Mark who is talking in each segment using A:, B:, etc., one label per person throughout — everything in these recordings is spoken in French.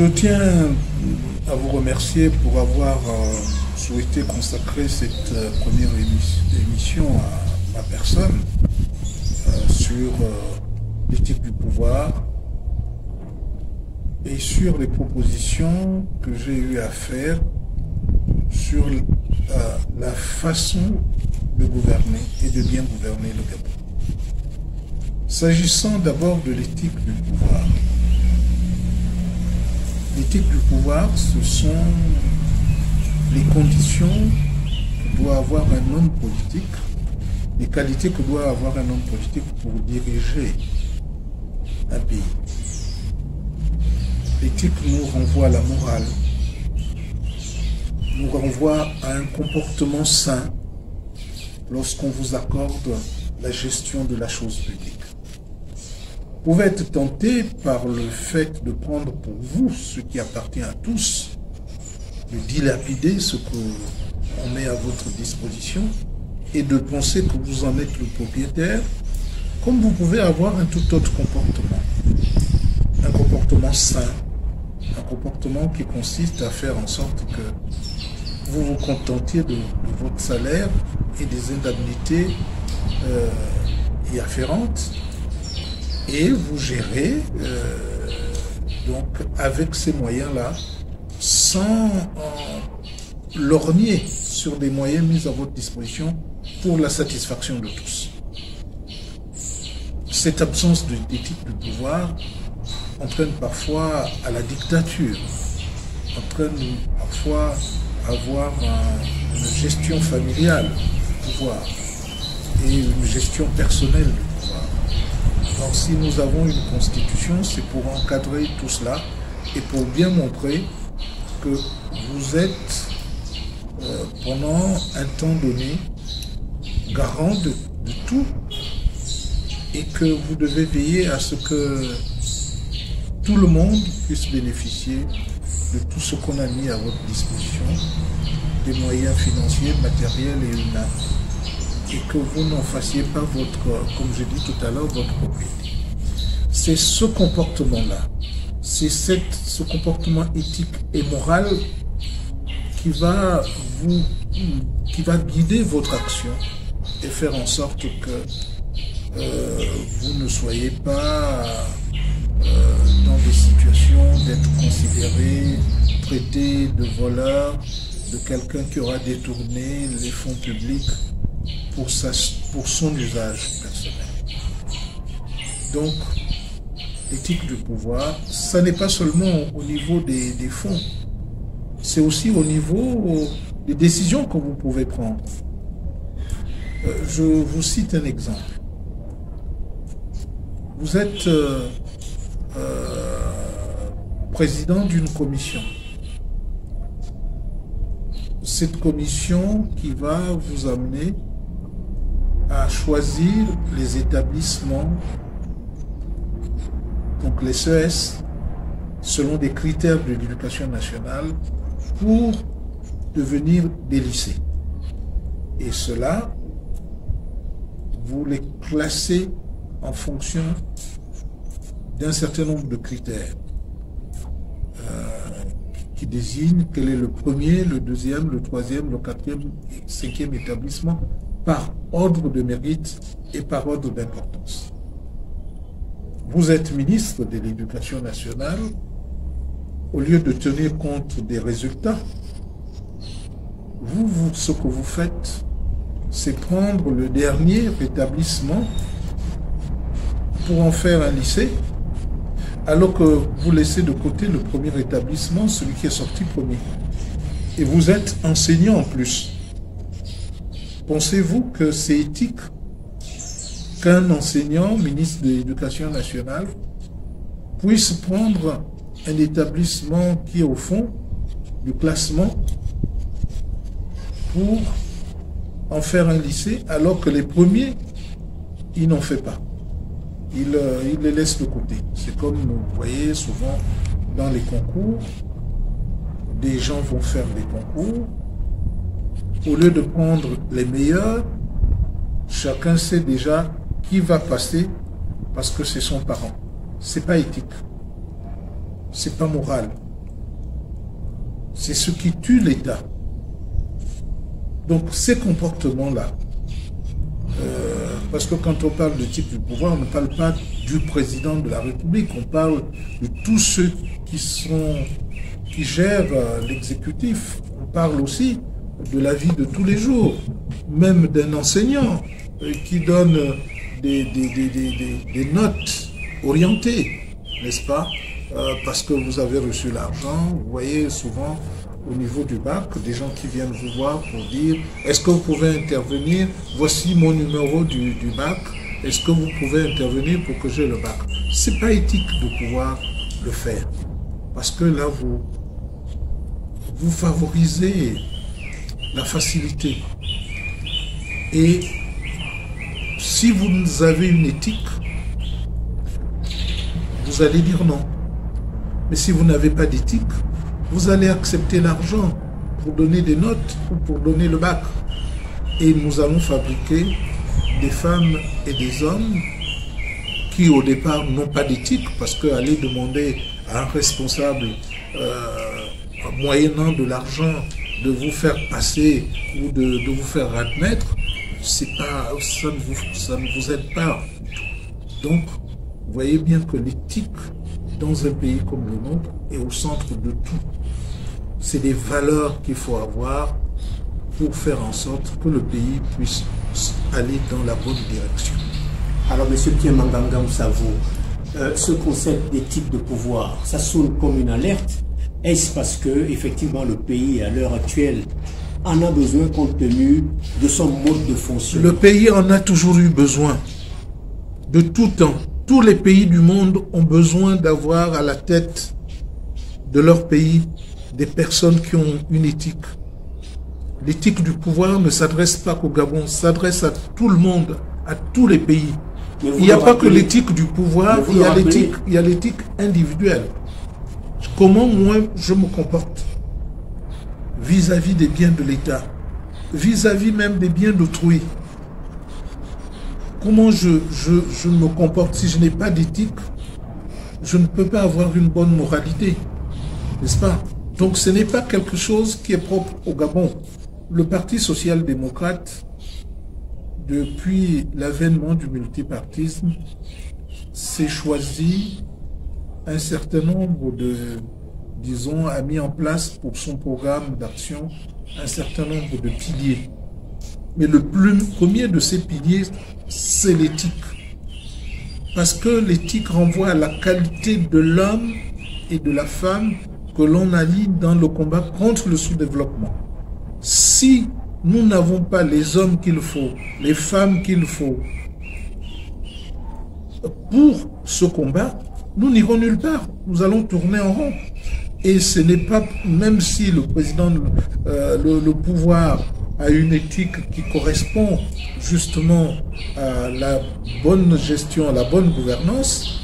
A: Je tiens à vous remercier pour avoir souhaité consacrer cette première émission à ma personne sur l'éthique du pouvoir et sur les propositions que j'ai eu à faire sur la façon de gouverner et de bien gouverner le Gabon. S'agissant d'abord de l'éthique du pouvoir, l'éthique du pouvoir, ce sont les conditions que doit avoir un homme politique, les qualités que doit avoir un homme politique pour diriger un pays. L'éthique nous renvoie à la morale, nous renvoie à un comportement sain lorsqu'on vous accorde la gestion de la chose publique. Vous pouvez être tenté par le fait de prendre pour vous ce qui appartient à tous, de dilapider ce qu'on met à votre disposition et de penser que vous en êtes le propriétaire, comme vous pouvez avoir un tout autre comportement. Un comportement sain, un comportement qui consiste à faire en sorte que vous vous contentiez de votre salaire et des indemnités y afférentes, et vous gérez donc avec ces moyens-là, sans lorgner sur des moyens mis à votre disposition pour la satisfaction de tous. Cette absence d'éthique du pouvoir entraîne parfois à la dictature, entraîne parfois à avoir une gestion familiale du pouvoir et une gestion personnelle du pouvoir. Alors si nous avons une constitution, c'est pour encadrer tout cela et pour bien montrer que vous êtes, pendant un temps donné, garant de tout et que vous devez veiller à ce que tout le monde puisse bénéficier de tout ce qu'on a mis à votre disposition, des moyens financiers, matériels et humains, et que vous n'en fassiez pas votre, comme je dis tout à l'heure, votre propriété. C'est ce comportement-là, c'est ce comportement éthique et moral qui va guider votre action et faire en sorte que vous ne soyez pas dans des situations d'être considéré, traité de voleur, de quelqu'un qui aura détourné les fonds publics pour son usage personnel. Donc, l'éthique du pouvoir, ça n'est pas seulement au niveau des fonds, c'est aussi au niveau des décisions que vous pouvez prendre. Je vous cite un exemple. Vous êtes président d'une commission. Cette commission qui va vous amener à choisir les établissements, donc les CES, selon des critères de l'éducation nationale, pour devenir des lycées. Et cela, vous les classez en fonction d'un certain nombre de critères qui désignent quel est le premier, le deuxième, le troisième, le quatrième et cinquième établissement par ordre de mérite et par ordre d'importance. Vous êtes ministre de l'Éducation nationale, au lieu de tenir compte des résultats, ce que vous faites, c'est prendre le dernier établissement pour en faire un lycée, alors que vous laissez de côté le premier établissement, celui qui est sorti premier. Et vous êtes enseignant en plus. Pensez-vous que c'est éthique qu'un enseignant, ministre de l'Éducation nationale, puisse prendre un établissement qui est au fond du classement pour en faire un lycée, alors que les premiers, il n'en fait pas. Il les laisse de côté. C'est comme vous voyez souvent dans les concours, des gens vont faire des concours, au lieu de prendre les meilleurs, chacun sait déjà qui va passer parce que c'est son parent. C'est pas éthique, c'est pas moral. c'est ce qui tue l'État. Donc ces comportements-là, parce que quand on parle de type du pouvoir, on ne parle pas du président de la République, on parle de tous ceux qui gèrent l'exécutif. On parle aussi de la vie de tous les jours, même d'un enseignant qui donne des notes orientées, n'est-ce pas? Parce que vous avez reçu l'argent, vous voyez souvent au niveau du bac, des gens qui viennent vous voir pour dire est-ce que vous pouvez intervenir, voici mon numéro du bac, est-ce que vous pouvez intervenir pour que j'ai le bac? C'est pas éthique de pouvoir le faire, parce que là vous favorisez la facilité. Et si vous avez une éthique, vous allez dire non. Mais si vous n'avez pas d'éthique, vous allez accepter l'argent pour donner des notes ou pour donner le bac. Et nous allons fabriquer des femmes et des hommes qui au départ n'ont pas d'éthique, parce qu'aller demander à un responsable moyennant de l'argent de vous faire passer ou de vous faire admettre, ça ne vous aide pas. Donc, vous voyez bien que l'éthique dans un pays comme le nôtre est au centre de tout. C'est des valeurs qu'il faut avoir pour faire en sorte que le pays puisse aller dans la bonne direction.
B: Alors, M. Pierre Manganga Moussavo, ce concept d'éthique de pouvoir, ça sonne comme une alerte. Est-ce parce que, effectivement, le pays, à l'heure actuelle, en a besoin compte tenu de son mode de fonctionnement?
A: Le pays en a toujours eu besoin, de tout temps. Tous les pays du monde ont besoin d'avoir à la tête de leur pays des personnes qui ont une éthique. L'éthique du pouvoir ne s'adresse pas qu'au Gabon, s'adresse à tout le monde, à tous les pays. Il n'y a pas que l'éthique du pouvoir, il y a l'éthique individuelle. Comment moi je me comporte vis-à-vis des biens de l'État, vis-à-vis même des biens d'autrui. Comment je me comporte si je n'ai pas d'éthique, je ne peux pas avoir une bonne moralité, n'est-ce pas? Donc ce n'est pas quelque chose qui est propre au Gabon. Le Parti social-démocrate, depuis l'avènement du multipartisme, s'est choisi un certain nombre a mis en place pour son programme d'action un certain nombre de piliers. Mais le premier de ces piliers, c'est l'éthique. Parce que l'éthique renvoie à la qualité de l'homme et de la femme que l'on allie dans le combat contre le sous-développement. Si nous n'avons pas les hommes qu'il faut, les femmes qu'il faut pour ce combat, nous n'irons nulle part. Nous allons tourner en rond. Et ce n'est pas, même si le président, le pouvoir a une éthique qui correspond justement à la bonne gestion, à la bonne gouvernance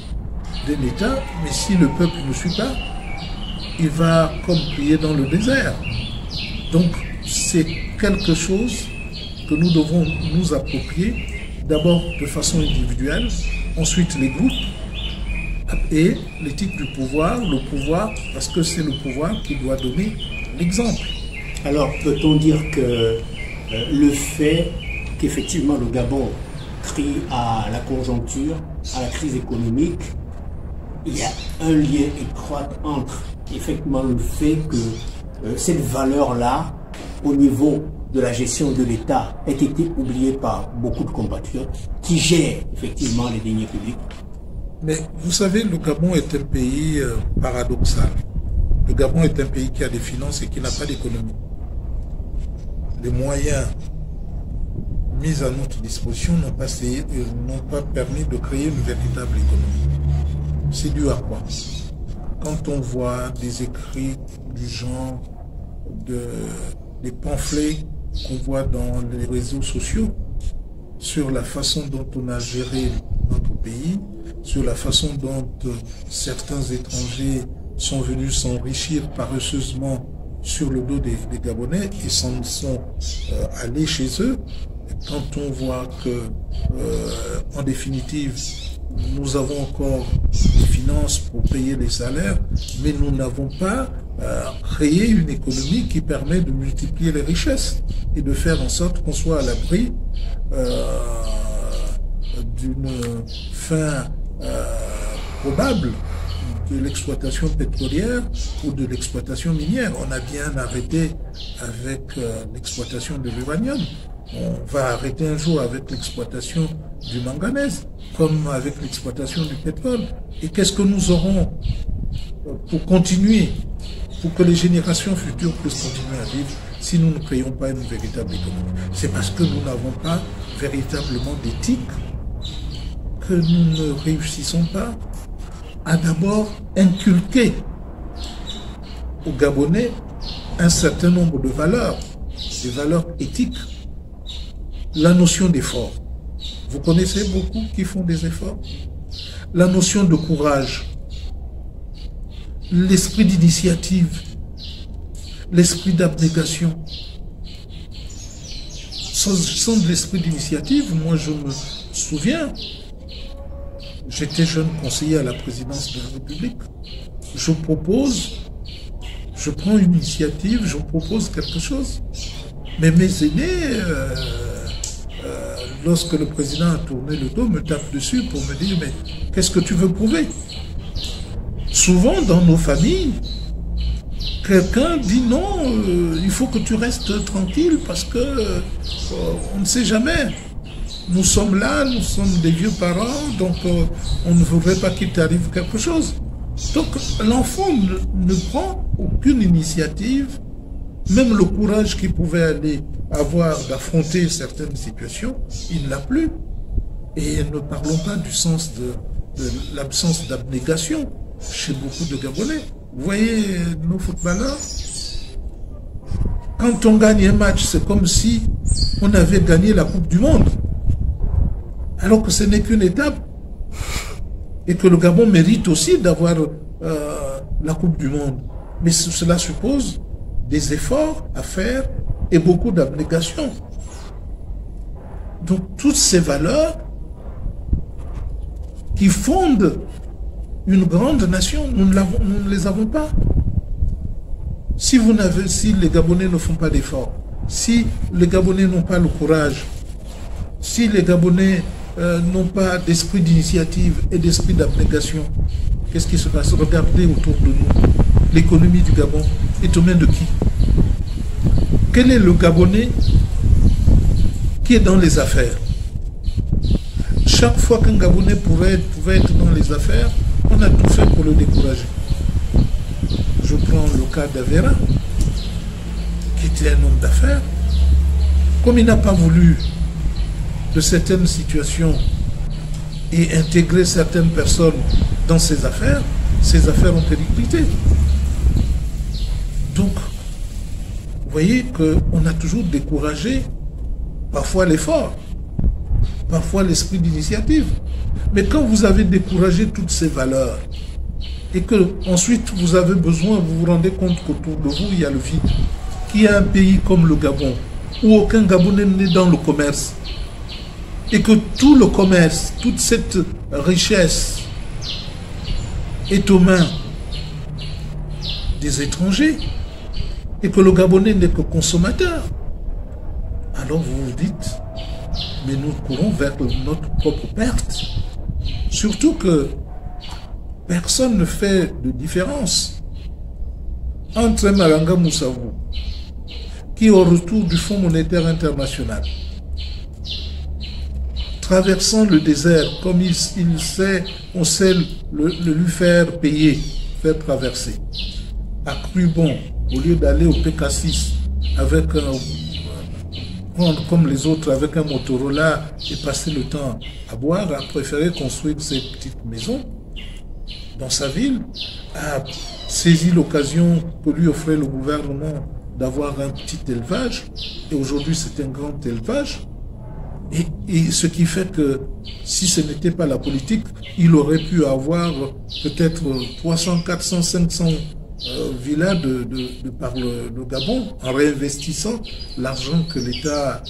A: d'un État, mais si le peuple ne suit pas, il va comme prier dans le désert. Donc c'est quelque chose que nous devons nous approprier, d'abord de façon individuelle, ensuite les groupes, et l'éthique du pouvoir, le pouvoir, parce que c'est le pouvoir qui doit donner l'exemple.
B: Alors, peut-on dire que le fait qu'effectivement le Gabon crie à la conjoncture, à la crise économique, il y a un lien étroit entre effectivement le fait que cette valeur-là, au niveau de la gestion de l'État, ait été oubliée par beaucoup de compatriotes qui gèrent effectivement les deniers publics?
A: Mais vous savez, le Gabon est un pays paradoxal. Le Gabon est un pays qui a des finances et qui n'a pas d'économie. Les moyens mis à notre disposition n'ont pas permis de créer une véritable économie. C'est dû à quoi? Quand on voit des écrits du genre, des pamphlets qu'on voit dans les réseaux sociaux sur la façon dont on a géré notre pays, sur la façon dont certains étrangers sont venus s'enrichir paresseusement sur le dos des Gabonais et s'en sont allés chez eux. Et quand on voit que, en définitive, nous avons encore des finances pour payer les salaires, mais nous n'avons pas créer une économie qui permet de multiplier les richesses et de faire en sorte qu'on soit à l'abri d'une fin probable de l'exploitation pétrolière ou de l'exploitation minière. On a bien arrêté avec l'exploitation de l'uranium. On va arrêter un jour avec l'exploitation du manganèse, comme avec l'exploitation du pétrole. Et qu'est-ce que nous aurons pour continuer, pour que les générations futures puissent continuer à vivre si nous ne créons pas une véritable économie? C'est parce que nous n'avons pas véritablement d'éthique que nous ne réussissons pas à d'abord inculquer aux Gabonais un certain nombre de valeurs, des valeurs éthiques. La notion d'effort. Vous connaissez beaucoup qui font des efforts? La notion de courage, l'esprit d'initiative, l'esprit d'abnégation. Sans de l'esprit d'initiative, moi je me souviens, j'étais jeune conseiller à la présidence de la République. Je prends une initiative, je propose quelque chose. Mais mes aînés, lorsque le président a tourné le dos, me tapent dessus pour me dire « Mais qu'est-ce que tu veux prouver ?» Souvent, dans nos familles, quelqu'un dit « Non, il faut que tu restes tranquille parce que on ne sait jamais. Nous sommes là, nous sommes des vieux parents, donc on ne voudrait pas qu'il t'arrive quelque chose. » Donc l'enfant ne prend aucune initiative, même le courage qu'il pouvait aller avoir d'affronter certaines situations, il ne l'a plus. Et ne parlons pas du sens de l'absence d'abnégation chez beaucoup de Gabonais. Vous voyez nos footballeurs, quand on gagne un match, c'est comme si on avait gagné la Coupe du Monde. Alors que ce n'est qu'une étape. Et que le Gabon mérite aussi d'avoir la Coupe du Monde. Mais cela suppose des efforts à faire et beaucoup d'abnégation. Donc toutes ces valeurs qui fondent une grande nation, nous ne les avons pas. Si les Gabonais ne font pas d'efforts, si les Gabonais n'ont pas le courage, si les Gabonais n'ont pas d'esprit d'initiative et d'esprit d'abnégation, qu'est-ce qui se passe? Regardez autour de nous. L'économie du Gabon est aux mains de qui? Quel est le Gabonais qui est dans les affaires? Chaque fois qu'un Gabonais pouvait être dans les affaires, on a tout fait pour le décourager. Je prends le cas d'Avera, qui était un homme d'affaires. Comme il n'a pas voulu de certaines situations et intégrer certaines personnes dans ses affaires ont périclité. Donc, vous voyez qu'on a toujours découragé parfois l'effort, parfois l'esprit d'initiative. Mais quand vous avez découragé toutes ces valeurs et que ensuite vous avez besoin, vous vous rendez compte qu'autour de vous, il y a le vide, qu'il y a un pays comme le Gabon, où aucun Gabonais n'est dans le commerce, et que tout le commerce, toute cette richesse est aux mains des étrangers, et que le Gabonais n'est que consommateur, alors vous vous dites, mais nous courons vers notre propre perte. Surtout que personne ne fait de différence entre Malanga Moussavou, qui au retour du Fonds monétaire international, traversant le désert, comme on sait le lui faire payer, faire traverser, a cru bon, au lieu d'aller au PK6 avec prendre comme les autres avec un Motorola et passer le temps à boire, a préféré construire ses petites maisons dans sa ville, a saisi l'occasion que lui offrait le gouvernement d'avoir un petit élevage, et aujourd'hui c'est un grand élevage, et ce qui fait que si ce n'était pas la politique, il aurait pu avoir peut-être 300, 400, 500 villas par le Gabon, en réinvestissant l'argent que l'État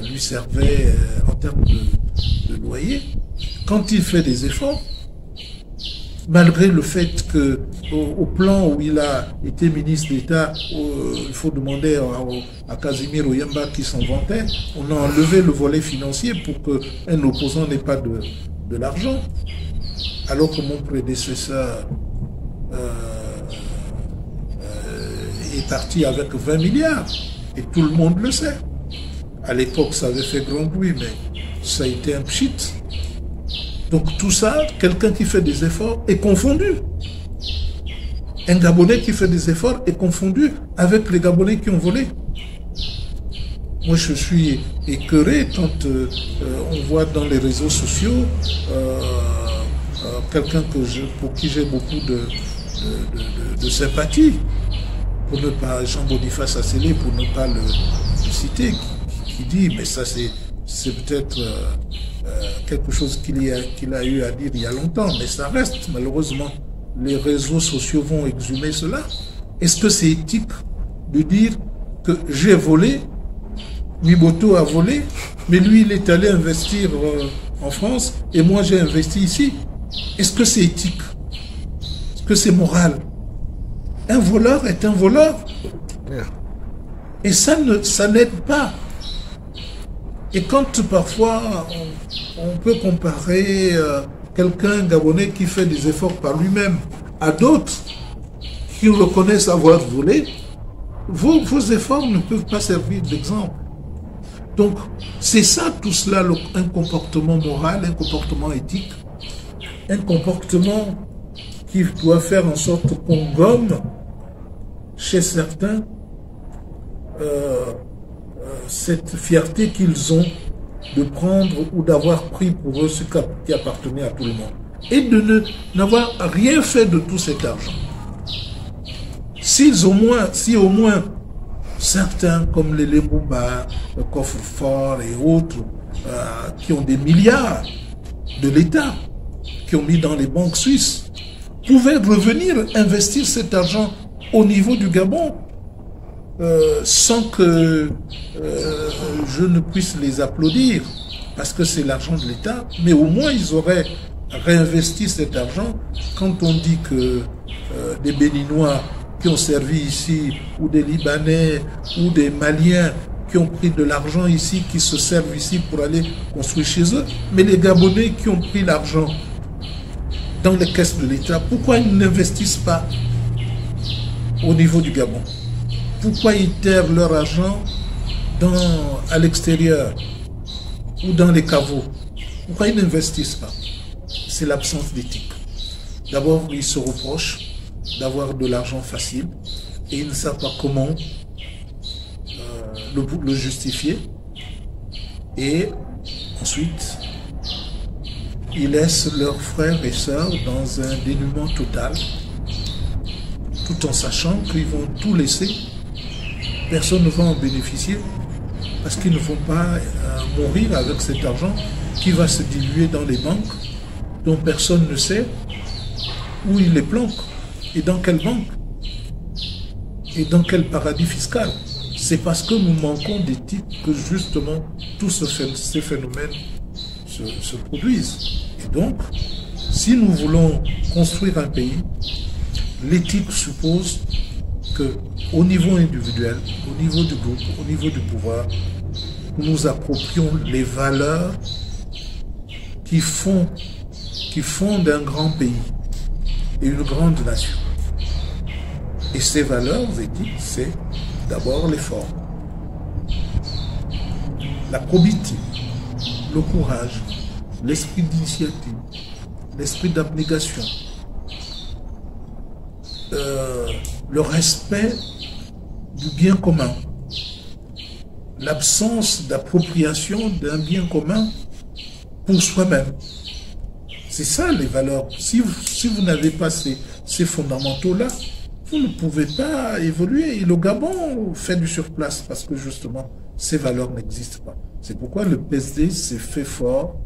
A: lui servait en termes de loyer. Quand il fait des efforts, malgré le fait que au plan où il a été ministre d'État, il faut demander à Casimir Oyemba qui s'en vantait, on a enlevé le volet financier pour qu'un opposant n'ait pas de l'argent. Alors que mon prédécesseur est parti avec 20 milliards. Et tout le monde le sait. À l'époque, ça avait fait grand bruit, mais ça a été un pchit. Donc tout ça, quelqu'un qui fait des efforts est confondu. Un Gabonais qui fait des efforts est confondu avec les Gabonais qui ont volé. Moi, je suis écœuré quand on voit dans les réseaux sociaux quelqu'un pour qui j'ai beaucoup de sympathie, pour ne pas, Jean Boniface Assélé, pour ne pas le citer, qui dit, mais ça c'est peut-être quelque chose qu'il a eu à dire il y a longtemps, mais ça reste, malheureusement, les réseaux sociaux vont exhumer cela. Est-ce que c'est éthique de dire que j'ai volé, Miboto a volé, mais lui il est allé investir en France et moi j'ai investi ici? Est-ce que c'est éthique? Est-ce que c'est moral? Un voleur est un voleur. Et ça n'aide pas. Et quand parfois on peut comparer quelqu'un Gabonais qui fait des efforts par lui-même à d'autres qui reconnaissent avoir volé, vos efforts ne peuvent pas servir d'exemple. Donc c'est ça tout cela, un comportement moral, un comportement éthique, un comportement qui doit faire en sorte qu'on gomme chez certains cette fierté qu'ils ont de prendre ou d'avoir pris pour eux ce qui appartenait à tout le monde et de n'avoir rien fait de tout cet argent. Si au moins certains comme les Lebumba, le coffre-fort et autres qui ont des milliards de l'État qui ont mis dans les banques suisses pouvaient revenir investir cet argent au niveau du Gabon sans que je ne puisse les applaudir parce que c'est l'argent de l'État, mais au moins ils auraient réinvesti cet argent. Quand on dit que des Béninois qui ont servi ici, ou des Libanais, ou des Maliens qui ont pris de l'argent ici, qui se servent ici pour aller construire chez eux, mais les Gabonais qui ont pris l'argent dans les caisses de l'État, pourquoi ils n'investissent pas au niveau du Gabon? Pourquoi ils terrent leur argent à l'extérieur ou dans les caveaux? Pourquoi ils n'investissent pas? C'est l'absence d'éthique. D'abord, ils se reprochent d'avoir de l'argent facile et ils ne savent pas comment le justifier. Et ensuite, ils laissent leurs frères et sœurs dans un dénuement total, tout en sachant qu'ils vont tout laisser. Personne ne va en bénéficier parce qu'ils ne vont pas mourir avec cet argent qui va se diluer dans les banques dont personne ne sait où ils les planquent et dans quelle banque et dans quel paradis fiscal. C'est parce que nous manquons d'éthique que justement tous ces phénomènes se produisent. Et donc, si nous voulons construire un pays, l'éthique suppose que au niveau individuel, au niveau du groupe, au niveau du pouvoir, nous approprions les valeurs qui fondent un grand pays et une grande nation. Et ces valeurs éthiques, c'est d'abord l'effort, la probité, le courage, l'esprit d'initiative, l'esprit d'abnégation, le respect du bien commun, l'absence d'appropriation d'un bien commun pour soi-même. C'est ça les valeurs. Si vous n'avez pas ces fondamentaux-là, vous ne pouvez pas évoluer. Et le Gabon fait du surplace parce que justement, ces valeurs n'existent pas. C'est pourquoi le PSD s'est fait fort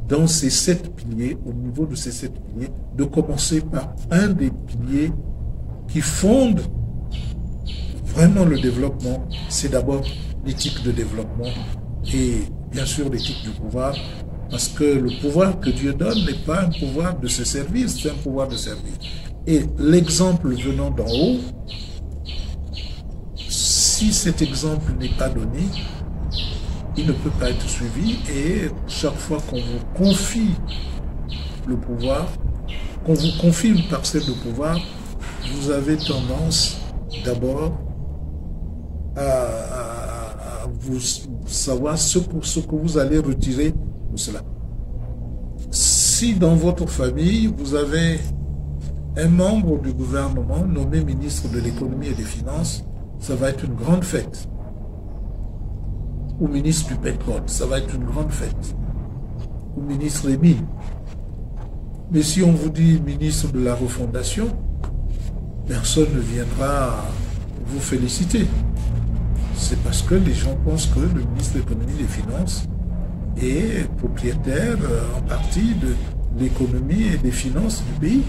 A: dans ces 7 piliers, au niveau de ces 7 piliers, de commencer par un des piliers qui fonde vraiment le développement. C'est d'abord l'éthique de développement et bien sûr l'éthique du pouvoir Parce que le pouvoir que Dieu donne n'est pas un pouvoir de se servir, c'est un pouvoir de servir. Et l'exemple venant d'en haut, si cet exemple n'est pas donné, il ne peut pas être suivi. Et chaque fois qu'on vous confie le pouvoir, qu'on vous confie une parcelle de pouvoir, vous avez tendance d'abord à vous savoir ce que vous allez retirer de cela. Si dans votre famille, vous avez un membre du gouvernement nommé ministre de l'économie et des finances, ça va être une grande fête. Ou ministre du pétrole, ça va être une grande fête. Ou ministre des mines. Mais si on vous dit ministre de la refondation, personne ne viendra vous féliciter. C'est parce que les gens pensent que le ministre de l'économie et des finances est propriétaire en partie de l'économie et des finances du pays.